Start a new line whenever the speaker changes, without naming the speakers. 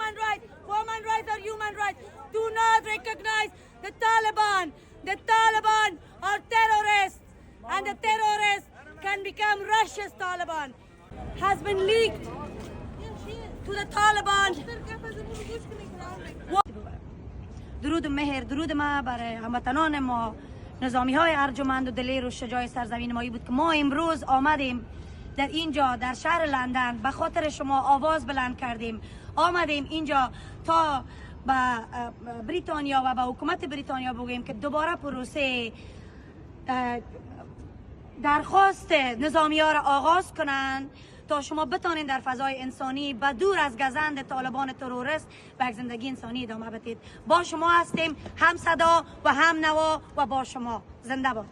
human rights. Women rights are human rights. Do not recognize the Taliban. The Taliban are terrorists, and the terrorists can become Russia's Taliban. Has been leaked to the Taliban. درود و مهر، درود ما برای هموطنان ما، نظامی های ارجمند و دلیر و شجاع سرزمین مایی بود که ما امروز آمدیم در اینجا در شهر لندن به خاطر شما آواز بلند کردیم. آمدیم اینجا تا به بریتانیا و به حکومت بریتانیا بگوییم که دوباره پروسه درخواست نظامی ها را آغاز کنند تا شما بتانید در فضای انسانی و دور از گزند طالبان تروریست به زندگی انسانی ادامه بدید. با شما هستیم، هم صدا و هم نوا و با شما. زنده باد.